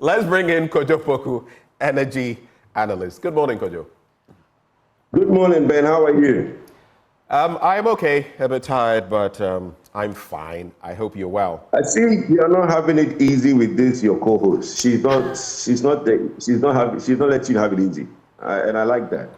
Let's bring in Kwadwo Poku, energy analyst. Good morning, Kwadwo. Good morning, Ben. How are you? I'm okay, a bit tired, but I'm fine. I hope you're well. I see you're not having it easy with this, your co-host. She's not letting you have it easy. And I like that.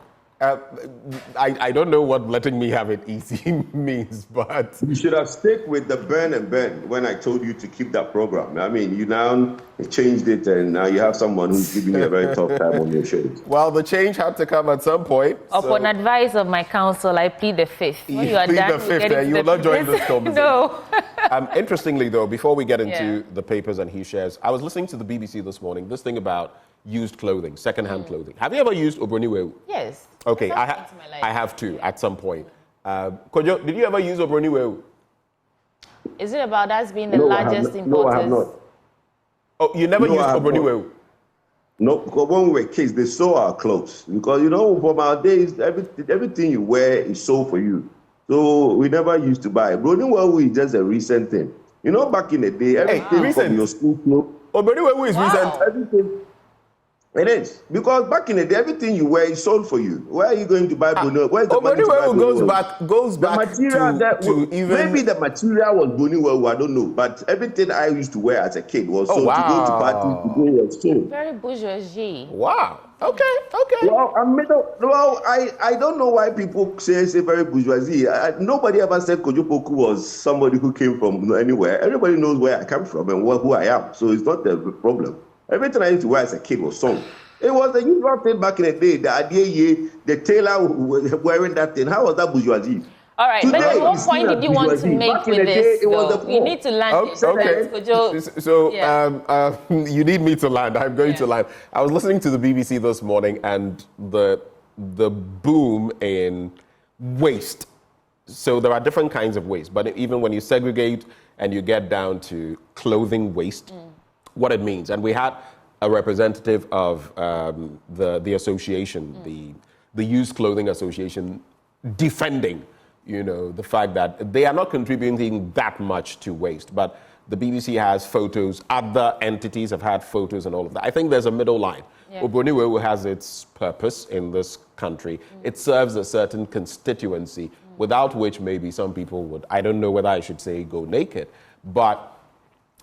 I don't know what letting me have it easy means, but... You should have stayed with the burn and bend when I told you to keep that program. I mean, you now changed it, and now you have someone who's giving you a very tough time on your show. Well, the change had to come at some point. Upon advice of my counsel, I plead the fifth. When you are plead done, the fifth, and you will not join this conversation. No. Interestingly, though, before we get into the papers and he shares, I was listening to the BBC this morning, this thing about used clothing, secondhand clothing. Have you ever used Obroniwewu? Yes. Okay, I have too at some point. Kwadwo, did you ever use Obroniwewu? Is it about us being the largest importers? No, I have not. Oh, you never used Obroniwewu? No, because when we were kids, they sew our clothes. Because, from our days, everything you wear is sold for you. So we never used to buy. Obroniwewu is just a recent thing. Back in the day, everything from your school clothes. Obroniwewu is recent. Everything. It is. Because back in the day, everything you wear is sold for you. Where are you going to buy Boniwewu? Where's the money to buy Boniwewu? goes back the material to even... Maybe the material was Boniwewu, I don't know. But everything I used to wear as a kid was sold to go to parties, to go was sold. Very bourgeoisie. Wow. Okay. Well, I don't know why people say very bourgeoisie. Nobody ever said Kwadwo Poku was somebody who came from anywhere. Everybody knows where I come from and who I am. So it's not the problem. Everything I used to wear as a kid was sold. It was the usual thing back in the day. The tailor wearing that thing. How was that bourgeoisie? All right, Today, but what point did you want to make with this? You need to land. Okay. So you need me to land. I'm going to land. I was listening to the BBC this morning, and the boom in waste. So there are different kinds of waste, but even when you segregate and you get down to clothing waste, what it means. And we had a representative of the association, the Used Clothing Association, defending, the fact that they are not contributing that much to waste. But the BBC has photos, other entities have had photos and all of that. I think there's a middle line. Obroniwewu has its purpose in this country. It serves a certain constituency, without which maybe some people would, I don't know whether I should say go naked, but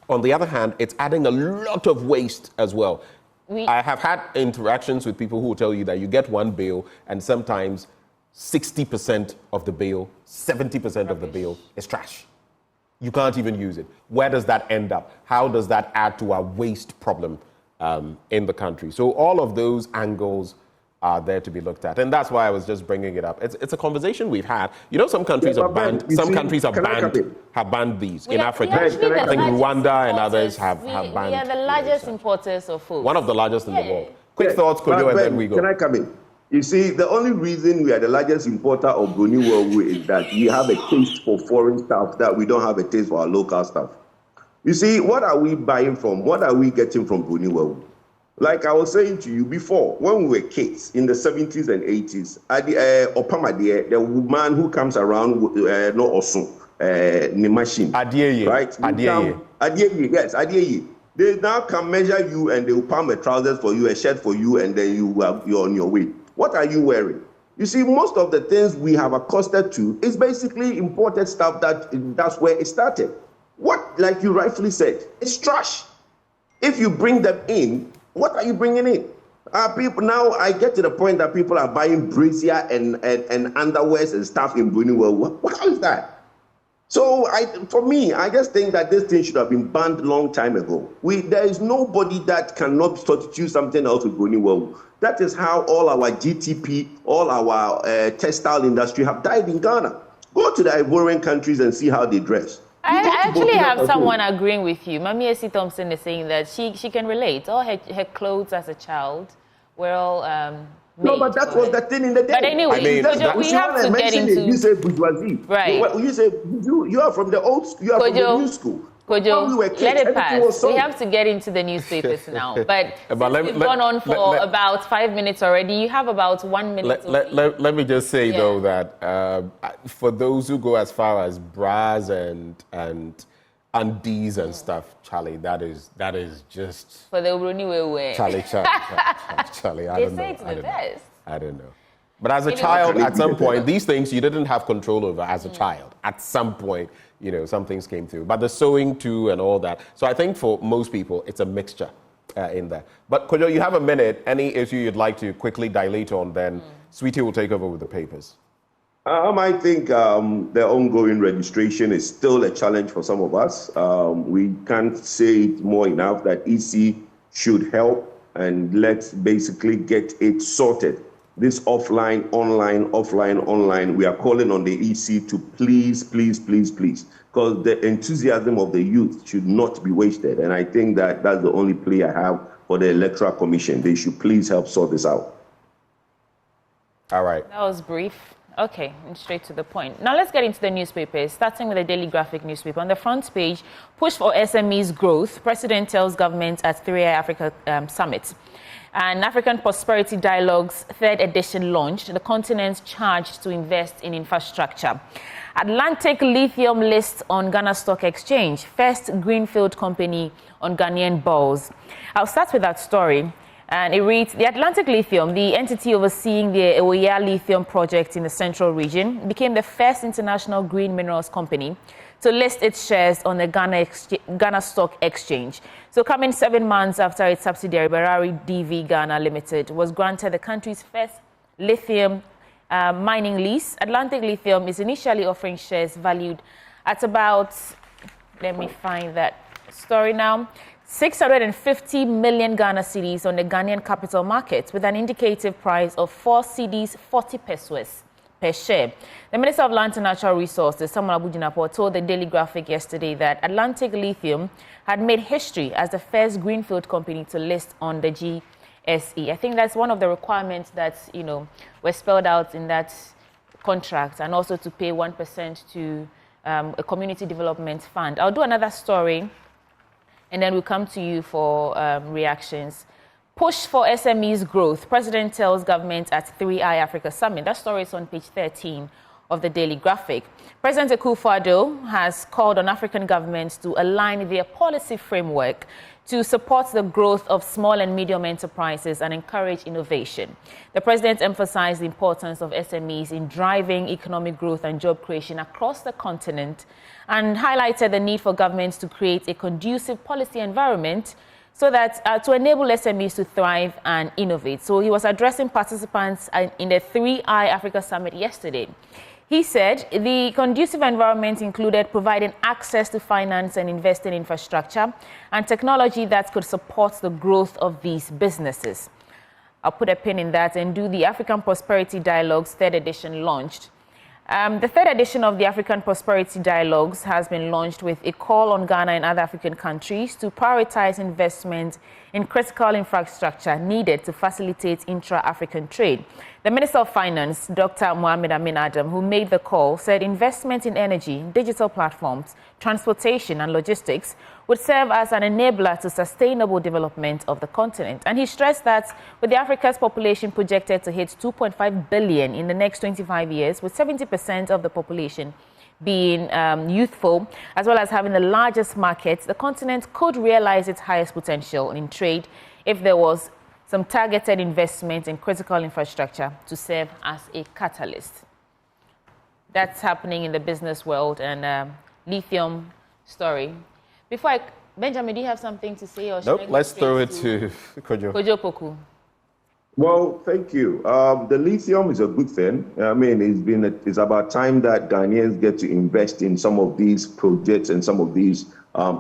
on the other hand, it's adding a lot of waste as well. I have had interactions with people who will tell you that you get one bale and sometimes 60% of the bale, 70% of the bale is trash. You can't even use it. Where does that end up? How does that add to our waste problem in the country? So all of those angles are there to be looked at, and that's why I was just bringing it up. It's a conversation we've had. Some countries have banned. Have banned these in Africa. I think Rwanda and others have banned. We are the largest importers of food. One of the largest in the world. Quick thoughts, Kwadwo, and then we go. Can I come in? You see, the only reason we are the largest importer of Boniwewu is that we have a taste for foreign stuff that we don't have a taste for our local stuff. You see, what are we buying from? What are we getting from Boniwewu? Like I was saying to you before, when we were kids in the 70s and 80s, the woman who comes around, the machine. Adieye. Right? Adieye, yes, Adieye. They now can measure you and they will palm a trousers for you, a shirt for you, and then you're on your way. What are you wearing? You see, most of the things we have accosted to is basically imported stuff that's where it started. What, like you rightfully said, it's trash. If you bring them in, what are you bringing in? People now, I get to the point that people are buying brassiere and underwears and stuff in Boniwewu. What is that? So for me, I just think that this thing should have been banned a long time ago. There is nobody that cannot substitute something else with Boniwewu. That is how all our GTP, all our textile industry have died in Ghana. Go to the Ivorian countries and see how they dress. I actually have someone agreeing with you. Mami Esi Thompson is saying that she can relate. All her clothes as a child were all no, but that was the thing in the day. But anyway, we have to get into... You say bourgeoisie. Right. You say you are from the old school. You are from the new school. Kwadwo, let it pass. We have to get into the newspapers now. But we've gone on for about 5 minutes already. You have about 1 minute. Let me just say, though, that for those who go as far as bras and undies and stuff, Charlie, that is just for the Uruni way. Charlie. I don't know. I don't know. But as a child, at some point, these things you didn't have control over as a child. At some point, some things came through. But the sewing too and all that. So I think for most people, it's a mixture in there. But Kwadwo, you have a minute. Any issue you'd like to quickly dilate on, then Sweetie will take over with the papers. I think the ongoing registration is still a challenge for some of us. We can't say it more enough that EC should help, and let's basically get it sorted. This offline, online, we are calling on the EC to please, because the enthusiasm of the youth should not be wasted. And I think that that's the only plea I have for the Electoral Commission. They should please help sort this out. All right. That was brief. Okay, and straight to the point. Now let's get into the newspapers, starting with the Daily Graphic newspaper. On the front page, push for SMEs growth. President tells government at 3i Africa Summit. And African Prosperity Dialogue's third edition launched. The continent's charged to invest in infrastructure. Atlantic Lithium lists on Ghana Stock Exchange. First greenfield company on Ghanaian bourse. I'll start with that story. And it reads, the Atlantic Lithium, the entity overseeing the Ewoya lithium project in the central region, became the first international green minerals company to list its shares on the Ghana Stock Exchange. So coming 7 months after its subsidiary, Barari DV Ghana Limited, was granted the country's first lithium mining lease, Atlantic Lithium is initially offering shares valued at about, let me find that story now, 650 million Ghana cedis on the Ghanaian capital market with an indicative price of 4 cedis 40 pesos per share. The Minister of Land and Natural Resources, Samuel Abujinapo, told the Daily Graphic yesterday that Atlantic Lithium had made history as the first greenfield company to list on the GSE. I think that's one of the requirements that, were spelled out in that contract, and also to pay 1% to a community development fund. I'll do another story, and then we'll come to you for reactions. Push for SMEs growth. President tells government at 3i Africa Summit. That story is on page 13 of the Daily Graphic. President Akufo-Addo has called on African governments to align their policy framework to support the growth of small and medium enterprises and encourage innovation. The president emphasized the importance of SMEs in driving economic growth and job creation across the continent and highlighted the need for governments to create a conducive policy environment so that to enable SMEs to thrive and innovate. So he was addressing participants in the 3i Africa Summit yesterday. He said the conducive environment included providing access to finance and invest in infrastructure and technology that could support the growth of these businesses. I'll put a pin in that and do the African Prosperity Dialogue's third edition launched. The third edition of the African Prosperity Dialogues has been launched with a call on Ghana and other African countries to prioritize investment in critical infrastructure needed to facilitate intra-African trade. The Minister of Finance, Dr. Mohamed Amin Adam, who made the call, said investment in energy, digital platforms, transportation and logistics would serve as an enabler to sustainable development of the continent. And he stressed that with Africa's population projected to hit 2.5 billion in the next 25 years, with 70% of the population being youthful, as well as having the largest markets, the continent could realize its highest potential in trade if there was some targeted investment in critical infrastructure to serve as a catalyst. That's happening in the business world and lithium story. Benjamin, do you have something to say? Or nope, let's throw it to Kwadwo. Kwadwo Poku. Well, thank you. The lithium is a good thing. I mean, it's about time that Ghanaians get to invest in some of these projects and some of these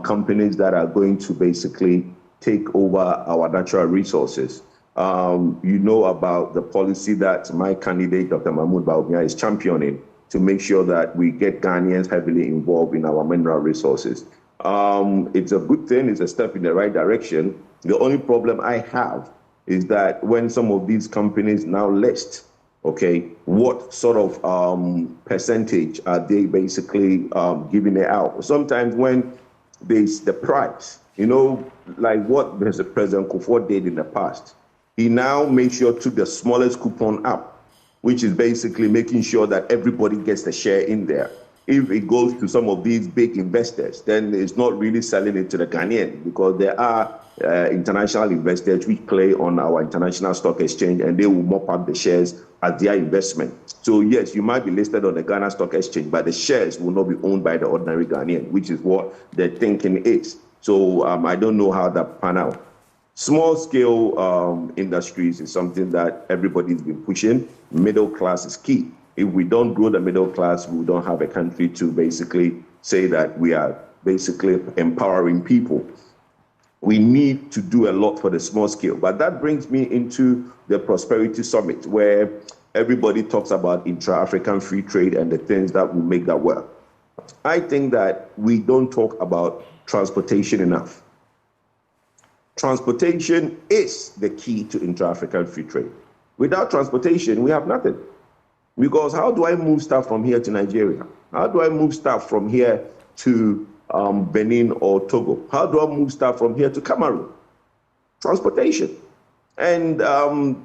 companies that are going to basically take over our natural resources. You know about the policy that my candidate, Dr. Mahmoud Bawumia, is championing to make sure that we get Ghanaians heavily involved in our mineral resources. It's a good thing. It's a step in the right direction. The only problem I have is that when some of these companies now list, okay, what sort of percentage are they basically giving it out? Sometimes when there's the price, like what President Kufuor did in the past, he now made sure to the smallest coupon up, which is basically making sure that everybody gets the share in there. if it goes to some of these big investors, then it's not really selling it to the Ghanaian, because there are international investors which play on our international stock exchange, and they will mop up the shares as their investment. So yes, you might be listed on the Ghana Stock Exchange, but the shares will not be owned by the ordinary Ghanaian, which is what the thinking is. So I don't know how that pan out. Small scale industries is something that everybody's been pushing. Middle class is key. If we don't grow the middle class, we don't have a country to basically say that we are basically empowering people. We need to do a lot for the small scale. But that brings me into the Prosperity Summit, where everybody talks about intra-African free trade and the things that will make that work. I think that we don't talk about transportation enough. Transportation is the key to intra-African free trade. Without transportation, we have nothing. Because how do I move stuff from here to Nigeria? How do I move stuff from here to Benin or Togo? How do I move stuff from here to Cameroon? Transportation. And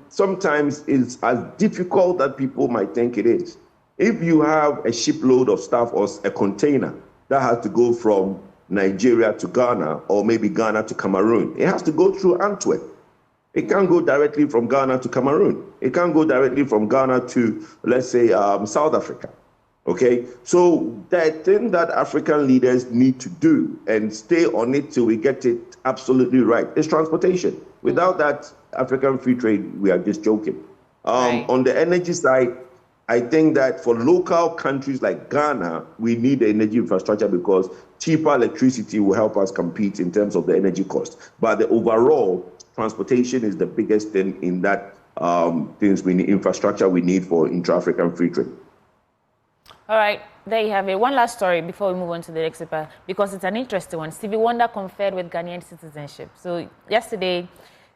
sometimes it's as difficult that people might think it is. If you have a shipload of stuff or a container that has to go from Nigeria to Ghana, or maybe Ghana to Cameroon, it has to go through Antwerp. It can't go directly from Ghana to Cameroon. It can't go directly from Ghana to, let's say, South Africa. Okay, so the thing that African leaders need to do and stay on it till we get it absolutely right is transportation. Without that African free trade, we are just joking. Right. On the energy side, I think that for local countries like Ghana, we need the energy infrastructure, because cheaper electricity will help us compete in terms of the energy cost. But the overall transportation is the biggest thing in that things we need, infrastructure we need for intra-African free trade. All right, there you have it. One last story before we move on to the next paper, because it's an interesting one. Stevie Wonder conferred with Ghanaian citizenship. So yesterday,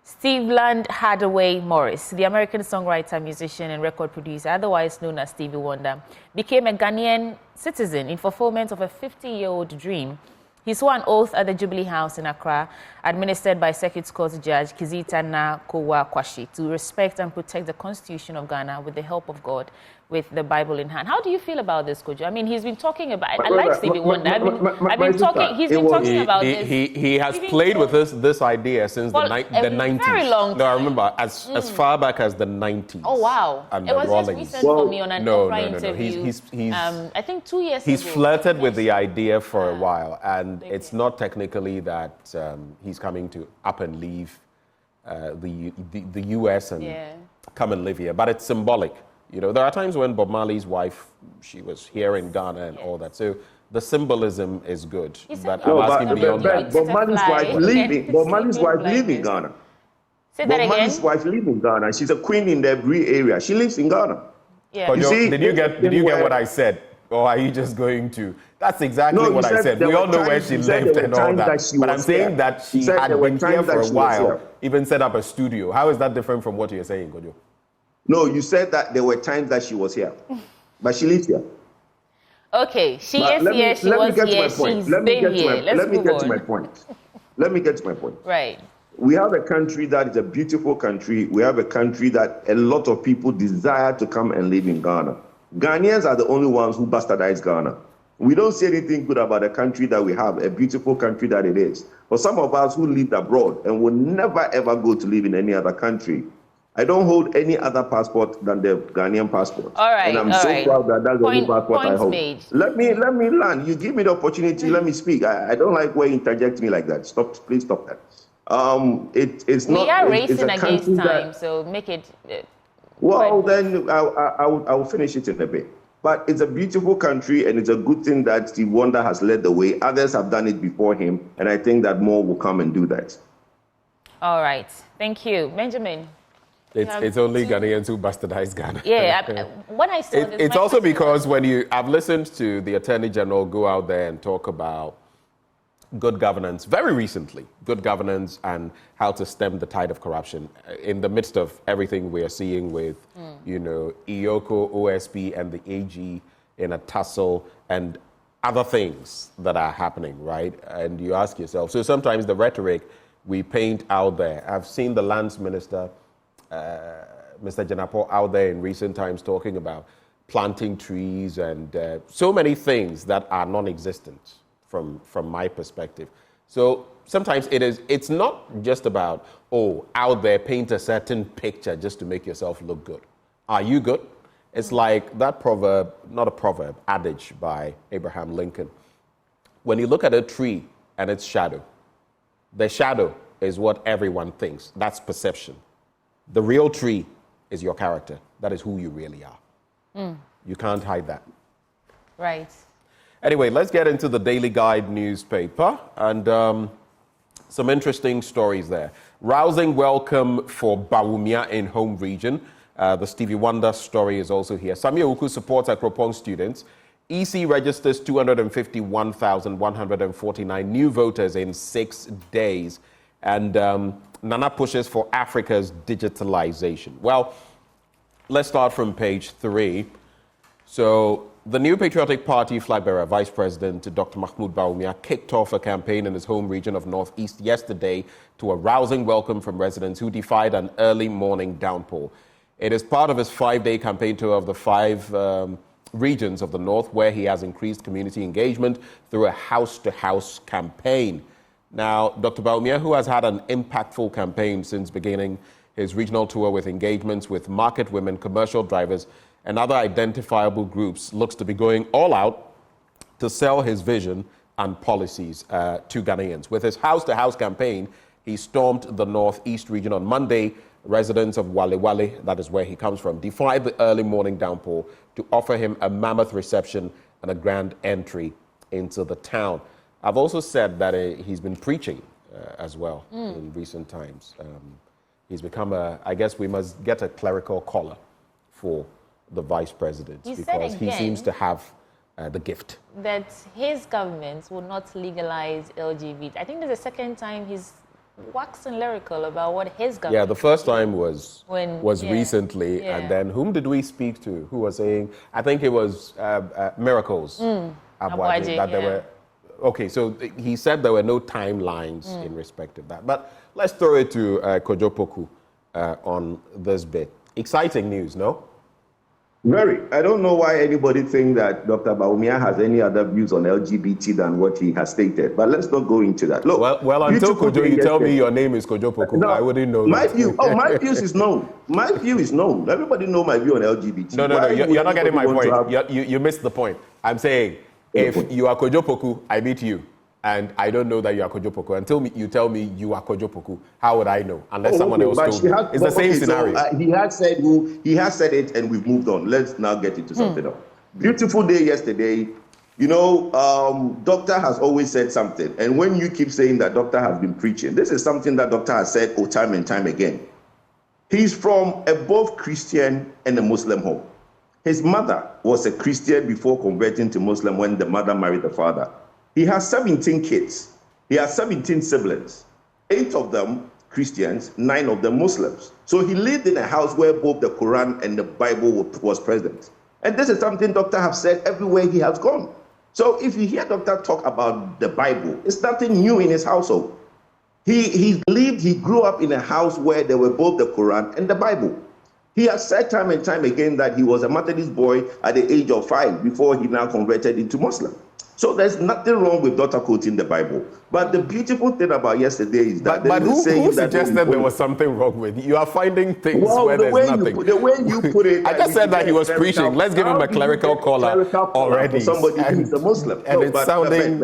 Stevland Hardaway Morris, the American songwriter, musician, and record producer, otherwise known as Stevie Wonder, became a Ghanaian citizen in fulfillment of a 50-year-old dream. He swore an oath at the Jubilee House in Accra, administered by Circuit Court Judge Kizita Kwashi, to respect and protect the Constitution of Ghana with the help of God, with the Bible in hand. How do you feel about this, Kwadwo? I mean, he's been talking about. I like Stevie Wonder. He's been talking about this. He has played with this idea since the 90s. Very long time. No, I remember as far back as the 90s. Oh wow! It was just recent for me on an interview. He's I think 2 years he's ago. flirted with the idea for a while, and it's not technically that he's coming to up and leave the US and come and live here, but it's symbolic. You know, there are times when Bob Marley's wife, she was here in Ghana and all that. So the symbolism is good. But I'm asking beyond that. Bob Marley's wife lives in Ghana. Say that again? Bob Marley's wife lives in Ghana. She's a queen in the Bree area. She lives in Ghana. Yeah. You see, did you get what I said? Or are you just going to? That's exactly what I said. We all know where she lived and all that. But I'm saying that she had been here for a while, even set up a studio. How is that different from what you're saying, Kwadwo? No, you said that there were times that she was here, but she lives here. Okay, she is here, she was here, she's been here. Let me get to my point. Right. We have a country that is a beautiful country. We have a country that a lot of people desire to come and live in Ghana. Ghanaians are the only ones who bastardize Ghana. We don't see anything good about the country that we have, a beautiful country that it is. For some of us who lived abroad and will never ever go to live in any other country, I don't hold any other passport than the Ghanaian passport. All right, and I'm so proud that that's the only passport I hold. Made. Let me learn. You give me the opportunity, let me speak. I don't like where you interject me like that. Please stop that. It's not. We are racing against time, so make it. Then I will finish it in a bit. But it's a beautiful country, and it's a good thing that Stevie Wonder has led the way. Others have done it before him, and I think that more will come and do that. All right. Thank you. Benjamin. It's only Ghanaians who bastardize Ghana. Yeah, when I saw this... It's also because I've listened to the Attorney General go out there and talk about good governance, very recently, good governance and how to stem the tide of corruption in the midst of everything we are seeing with, EOCO, OSP, and the AG in a tussle and other things that are happening, right? And you ask yourself, so sometimes the rhetoric we paint out there, I've seen the Lands Minister, Mr. Janapo, out there in recent times talking about planting trees and so many things that are non-existent from my perspective. So sometimes it's not just about, out there, paint a certain picture just to make yourself look good. Are you good? It's like that proverb, not a proverb, adage by Abraham Lincoln. When you look at a tree and its shadow, the shadow is what everyone thinks. That's perception. The real tree is your character. That is who you really are. You can't hide that. Right. Anyway, let's get into the Daily Guide newspaper and some interesting stories there. Rousing welcome for Bawumia in home region. The Stevie Wonder story is also here. Samuel Uku supports Akropong students. EC registers 251,149 new voters in 6 days. And Nana pushes for Africa's digitalization. Well, let's start from page 3. So the New Patriotic Party flag bearer, Vice President Dr. Mahmoud Bawumia, kicked off a campaign in his home region of Northeast yesterday to a rousing welcome from residents who defied an early morning downpour. It is part of his 5-day campaign tour of the 5 regions of the North, where he has increased community engagement through a house-to-house campaign. Now, Dr. Bawumia, who has had an impactful campaign since beginning his regional tour with engagements with market women, commercial drivers, and other identifiable groups, looks to be going all out to sell his vision and policies to Ghanaians. With his house-to-house campaign, he stormed the Northeast region on Monday. Residents of Wale Wale, that is where he comes from, defied the early morning downpour to offer him a mammoth reception and a grand entry into the town. I've also said that he's been preaching as well in recent times. He's become I guess we must get a clerical collar for the vice president because he seems to have the gift. That his government will not legalize LGBT. I think this is the second time he's waxing lyrical about what his government. Yeah, the first time was recently, and then whom did we speak to? Who was saying? I think it was Miracles. Abwaje, that there were. Okay, so he said there were no timelines in respect of that. But let's throw it to Kwadwo Poku on this bit. Exciting news, no? Very. I don't know why anybody think that Dr. Bawumia has any other views on LGBT than what he has stated. But let's not go into that. Look, well until Kwadwo, you tell me your name is Kwadwo Poku, no, I wouldn't know. My view. My views is known. My view is known. Everybody know my view on LGBT. No. You're not getting my point. You missed the point. I'm saying if you are Kwadwo Poku, I meet you. And I don't know that you are Kwadwo Poku. Until you tell me you are Kwadwo Poku, how would I know? Unless someone else told me. It's the same scenario. So, he has said it, and we've moved on. Let's now get into something else. Beautiful day yesterday. You know, Doctor has always said something. And when you keep saying that Doctor has been preaching, this is something that Doctor has said time and time again. He's from a both Christian and a Muslim home. His mother was a Christian before converting to Muslim when the mother married the father. He has 17 kids. He has 17 siblings. 8 of them Christians, 9 of them Muslims. So he lived in a house where both the Quran and the Bible was present. And this is something Doctor have said everywhere he has gone. So if you hear Doctor talk about the Bible, it's nothing new in his household. He grew up in a house where there were both the Quran and the Bible. He has said time and time again that he was a Methodist boy at the age of 5 before he now converted into Muslim. So there's nothing wrong with Dr. quoting the Bible. But the beautiful thing about yesterday is that... But who suggested there was something wrong with it? You are finding things where there's nothing. The way you put it... I just said that he was preaching. Let's give him a clerical collar already. For somebody who's a Muslim. And it's sounding...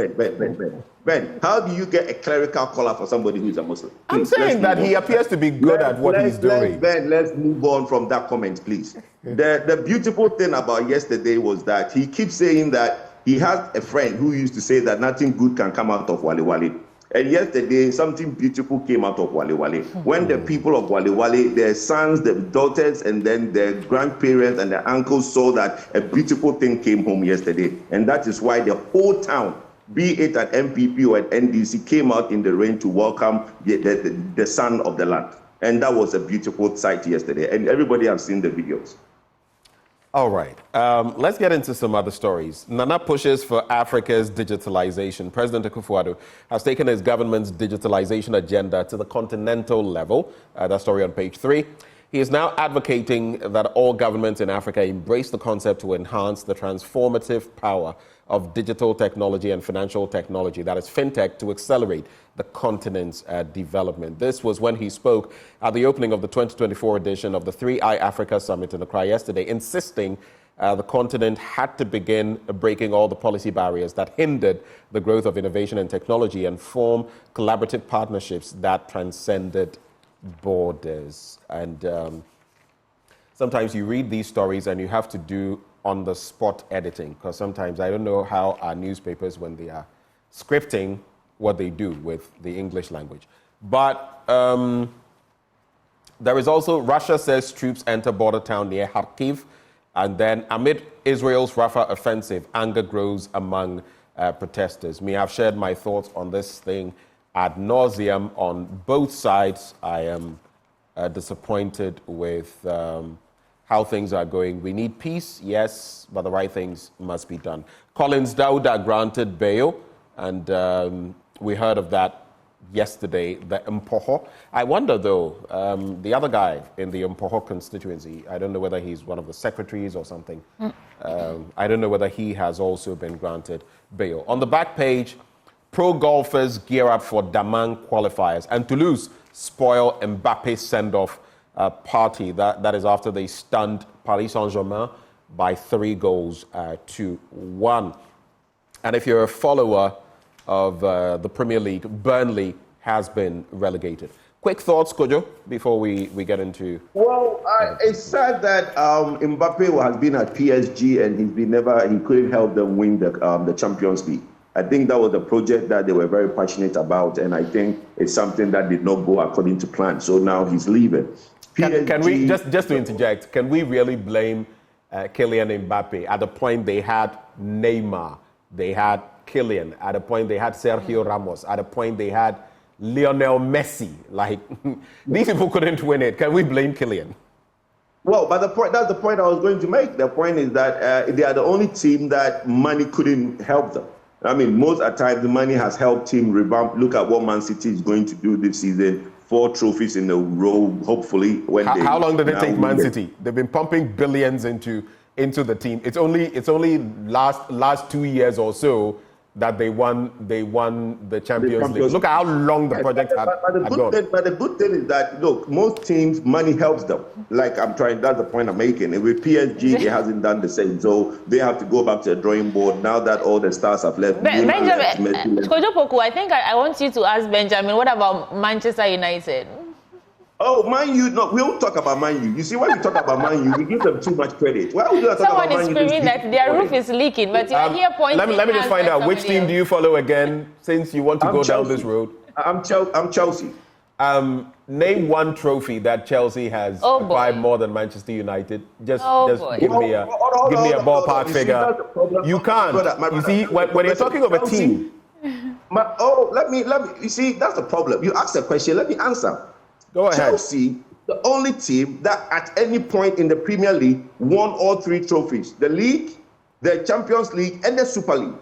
Ben, how do you get a clerical collar for somebody who's a Muslim? I'm saying that he appears to be good at what he's doing. Ben, let's move on from that comment, please. The beautiful thing about yesterday was that he keeps saying that he has a friend who used to say that nothing good can come out of Wale Wale. And yesterday, something beautiful came out of Wale Wale. When the people of Wale Wale, their sons, their daughters, and then their grandparents and their uncles saw that a beautiful thing came home yesterday. And that is why the whole town, be it at MPP or at NDC, came out in the rain to welcome the son of the land. And that was a beautiful sight yesterday. And everybody has seen the videos. All right. Let's get into some other stories. Nana pushes for Africa's digitalization. President Akufo-Addo has taken his government's digitalization agenda to the continental level. That story on page 3. He is now advocating that all governments in Africa embrace the concept to enhance the transformative power of digital technology and financial technology, that is fintech, to accelerate the continent's development. This was when he spoke at the opening of the 2024 edition of the 3i Africa Summit in Accra yesterday, insisting the continent had to begin breaking all the policy barriers that hindered the growth of innovation and technology and form collaborative partnerships that transcended borders. And sometimes you read these stories and you have to do on-the-spot editing, because sometimes I don't know how our newspapers, when they are scripting, what they do with the English language. But there is also, Russia says troops enter border town near Kharkiv. And then amid Israel's Rafah offensive, anger grows among protesters. I've shared my thoughts on this thing ad nauseum on both sides. I am disappointed with how things are going. We need peace, yes, but the right things must be done. Collins Dauda granted bail, and we heard of that yesterday, the Mpoho. I wonder, though, the other guy in the Mpoho constituency, I don't know whether he's one of the secretaries or something. I don't know whether he has also been granted bail. On the back page, pro golfers gear up for Daman qualifiers, and Toulouse spoil Mbappe's send-off party. That is after they stunned Paris Saint-Germain by 3-1. And if you're a follower of the Premier League, Burnley has been relegated. Quick thoughts, Kojo, before we get into... Well, it's sad that Mbappe has been at PSG and he couldn't help them win the Champions League. I think that was a project that they were very passionate about, and I think it's something that did not go according to plan. So now he's leaving. Can we, just to interject, can we really blame Kylian Mbappe? At the point they had Neymar, they had Kylian, at a point they had Sergio Ramos, at a point they had Lionel Messi. Like, these people couldn't win it. Can we blame Kylian? Well, but that's the point I was going to make. The point is that they are the only team that money couldn't help them. I mean, most of the time, the money has helped team revamp. Look at what Man City is going to do this season. 4 trophies in a row, hopefully. How long did it take Man City? They've been pumping billions into the team. It's only last 2 years or so that they won the Champions League. Look at how long the project had gone. But the good thing is that, look, most teams, money helps them. Like that's the point I'm making. And with PSG, it hasn't done the same. So they have to go back to the drawing board now that all the stars have left. Benjamin, Kwadwo Poku, I think I want you to ask Benjamin, what about Manchester United? Oh, Man U, no, we won't talk about Man U. You see, when we talk about Man U, we give them too much credit. Why would you talk about Man U? Someone is screaming that their roof is leaking, but you're here pointing. Let me just find out, which team do you follow again, since you want to go down this road? I'm Chelsea. Name one trophy that Chelsea has acquired more than Manchester United. Just give me a ballpark figure. You can't. You see, when you're talking of a team. Let me. You see, that's the problem. You asked a question. Let me answer. Go ahead. Chelsea, the only team that at any point in the Premier League won all 3 trophies: the league, the Champions League, and the Super League.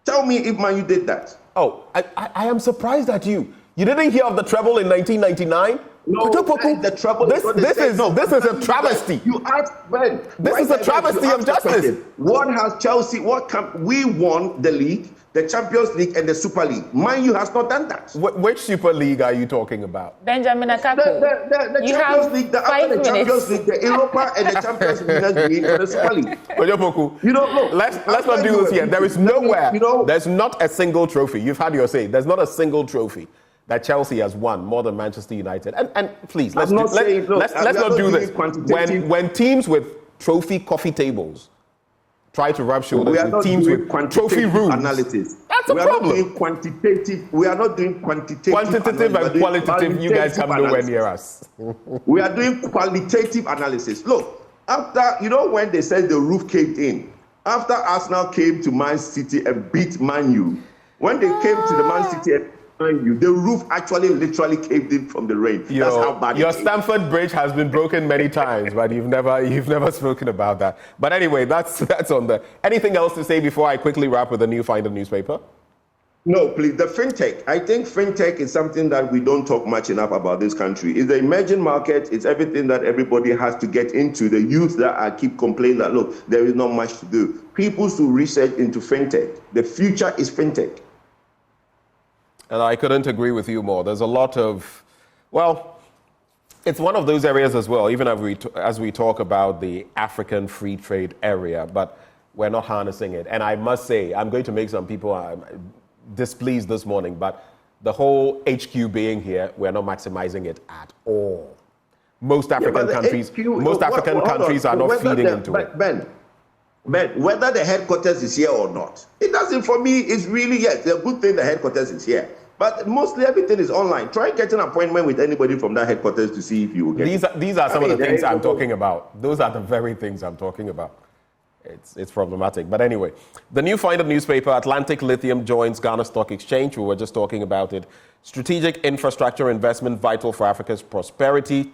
Tell me if Man U did that. Oh, I am surprised at you. You didn't hear of the treble in 1999? No, the treble. This is a travesty. You asked Ben. This is a travesty of justice. What has Chelsea? We won the league, the Champions League, and the Super League. Man U has not done that. Which Super League are you talking about? Benjamin Akaku. The Champions League, the Champions League, the Europa, and the Champions League, and the Super League. Kwadwo Poku, look. Let's not do this here. There is nowhere. There's not a single trophy. You've had your say. There's not a single trophy that Chelsea has won more than Manchester United. And please, let's not do this. When teams with trophy coffee tables try to rub shoulders with teams with trophy rooms, analysis. That's a problem. We are not doing quantitative and qualitative. You guys come nowhere near us. We are doing qualitative analysis. Look, after, when they said the roof caved in, after Arsenal came to Man City and beat Man U, when they came to the Man City and the roof actually literally caved in from the rain. That's how bad your Stamford Bridge has been broken many times, but you've never spoken about that. But anyway, that's on the. Anything else to say before I quickly wrap with a new find of newspaper? No, please. The fintech. I think fintech is something that we don't talk much enough about this country. It's the emerging market. It's everything that everybody has to get into. The youth that keep complaining that, look, there is not much to do. People should research into fintech. The future is fintech. And I couldn't agree with you more. There's a lot of, well, it's one of those areas as well, even as we talk about the African free trade area, but we're not harnessing it. And I must say, I'm going to make some people displeased this morning, but the whole HQ being here, we're not maximizing it at all. Most African countries, countries are not feeding into it. Ben, whether the headquarters is here or not, it doesn't, for me, it's really, yes, the good thing the headquarters is here. But mostly everything is online. Try and get an appointment with anybody from that headquarters to see if you will get These are some of the things I'm talking about. Those are the very things I'm talking about. It's problematic. But anyway, the New Finder newspaper, Atlantic Lithium, joins Ghana Stock Exchange. We were just talking about it. Strategic infrastructure investment vital for Africa's prosperity.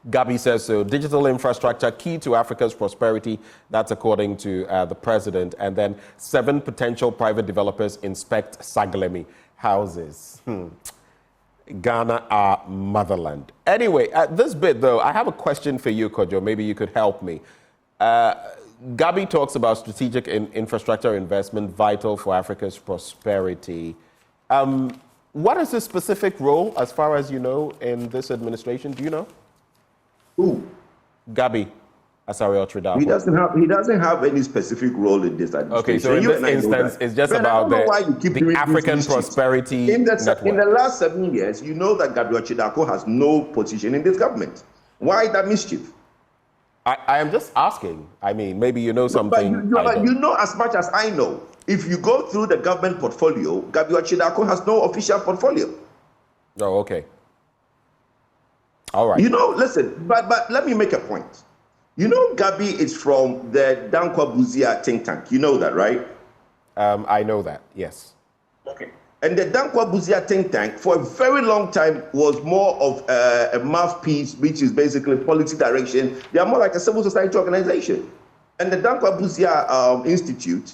Gabi says so. Digital infrastructure key to Africa's prosperity. That's according to the president. And then 7 potential private developers inspect Saglemi houses. Ghana, our motherland. Anyway, at this bit, though, I have a question for you, Kwadwo. Maybe you could help me. Gabi talks about strategic infrastructure investment vital for Africa's prosperity. What is his specific role, as far as you know, in this administration? Do you know? Who? Gabi Asare-Otrida. He doesn't have any specific role in this administration. Okay, so in this instance, it's just about the African prosperity network. In the last 7 years, you know that Kwadwo Poku has no position in this government. Why that mischief? I am just asking. I mean, maybe you know something. But you know as much as I know. If you go through the government portfolio, Kwadwo Poku has no official portfolio. Oh, okay. All right. You know, listen, but let me make a point. You know, Gabi is from the Dankwa Buzia think tank. You know that, right? I know that, yes. Okay. And the Dankwa Buzia think tank, for a very long time, was more of a mouthpiece, which is basically policy direction. They are more like a civil society organization. And the Dankwa Buzia Institute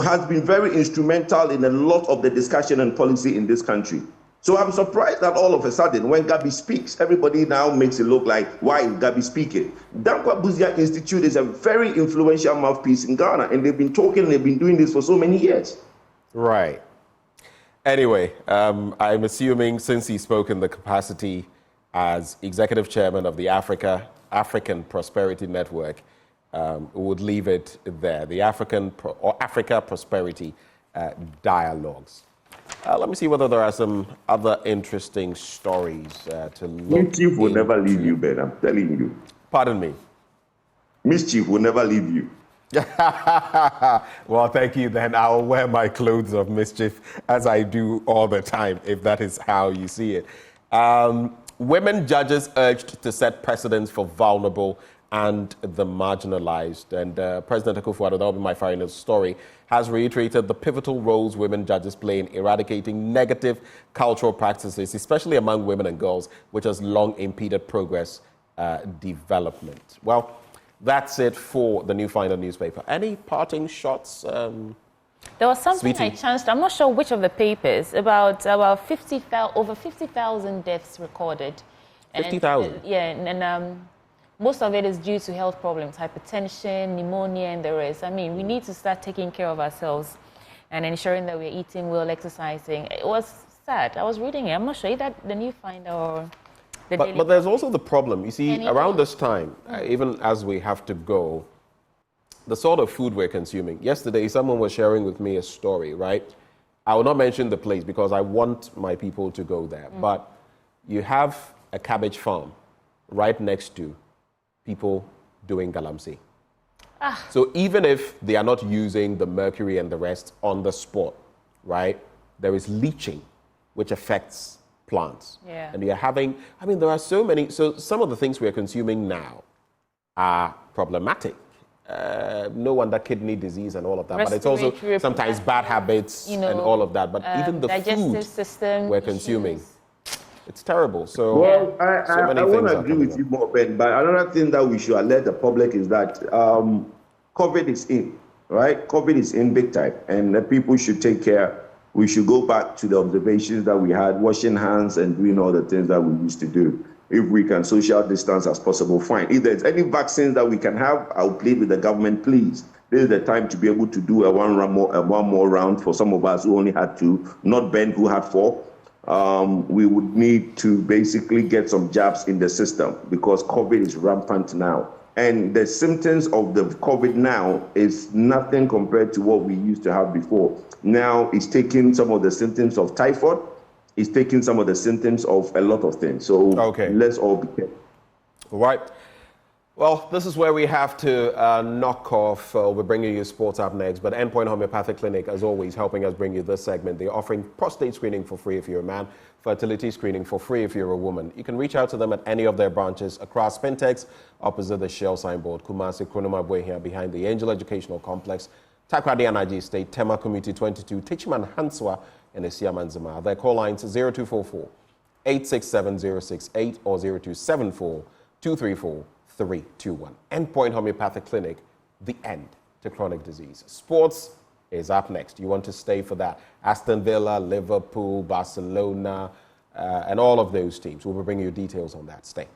has been very instrumental in a lot of the discussion and policy in this country. So I'm surprised that all of a sudden, when Gabi speaks, everybody now makes it look like, why is Gabi speaking? Dankwa Buzia Institute is a very influential mouthpiece in Ghana, and they've been talking, they've been doing this for so many years. Right. Anyway, I'm assuming since he spoke in the capacity as executive chairman of the African Prosperity Network, we would leave it there, the Africa Prosperity Dialogues. Let me see whether there are some other interesting stories to look Mischief will never leave you, Ben, I'm telling you. Pardon me? Mischief will never leave you. Well, thank you. Then I'll wear my clothes of mischief as I do all the time, if that is how you see it. Women judges urged to set precedents for vulnerable and the marginalized. And President Akufo-Addo, that will be my final story, has reiterated the pivotal roles women judges play in eradicating negative cultural practices, especially among women and girls, which has long impeded progress development. Well, that's it for the New Finder newspaper. Any parting shots? There was something Sweetie. I chanced. I'm not sure which of the papers. About over 50,000 deaths recorded. 50,000. Yeah, and most of it is due to health problems, hypertension, pneumonia, and the rest. I mean, we need to start taking care of ourselves and ensuring that we're eating well, exercising. It was sad. I was reading it. I'm not sure is that the New Finder or. But there's also the problem. You see, around this time, even as we have to go, the sort of food we're consuming. Yesterday, someone was sharing with me a story, right? I will not mention the place because I want my people to go there. But you have a cabbage farm right next to people doing galamsey. So even if they are not using the mercury and the rest on the spot, right, there is leaching, which affects plants. Yeah. And you're having, I mean, there are so many, so some of the things we're consuming now are problematic. No wonder kidney disease and all of that, but it's also sometimes bad habits and all of that. But even the food system we're consuming, it's terrible. So, well, I want to agree with you more, Ben, but another thing that we should alert the public is that COVID is in, right? COVID is in big time, and people should take care we should go back to the observations that we had, washing hands and doing all the things that we used to do. If we can social distance as possible, fine. If there's any vaccines that we can have, I'll plead with the government, please. This is the time to be able to do a one more round for some of us who only had two, not Ben who had four. We would need to basically get some jabs in the system because COVID is rampant now. And the symptoms of the COVID now is nothing compared to what we used to have before. Now it's taking some of the symptoms of typhoid. It's taking some of the symptoms of a lot of things. So let's all be careful. All right. Well, this is where we have to knock off. We're bringing you sports up next. But Endpoint Homeopathic Clinic, as always, helping us bring you this segment. They're offering prostate screening for free if you're a man, fertility screening for free if you're a woman. You can reach out to them at any of their branches across Spintex, opposite the Shell signboard, Kumasi, Kronoma Bwe here behind the Angel Educational Complex, Takrady Anaji Estate, Tema Community 22, Tichiman Hanswa, and Esiamanzima. Their call lines 0244 867 068 or 0274 234 321. Endpoint Homeopathic Clinic, the end to chronic disease. Sports is up next. You want to stay for that. Aston Villa, Liverpool, Barcelona, and all of those teams. We'll be bringing you details on that. Stay.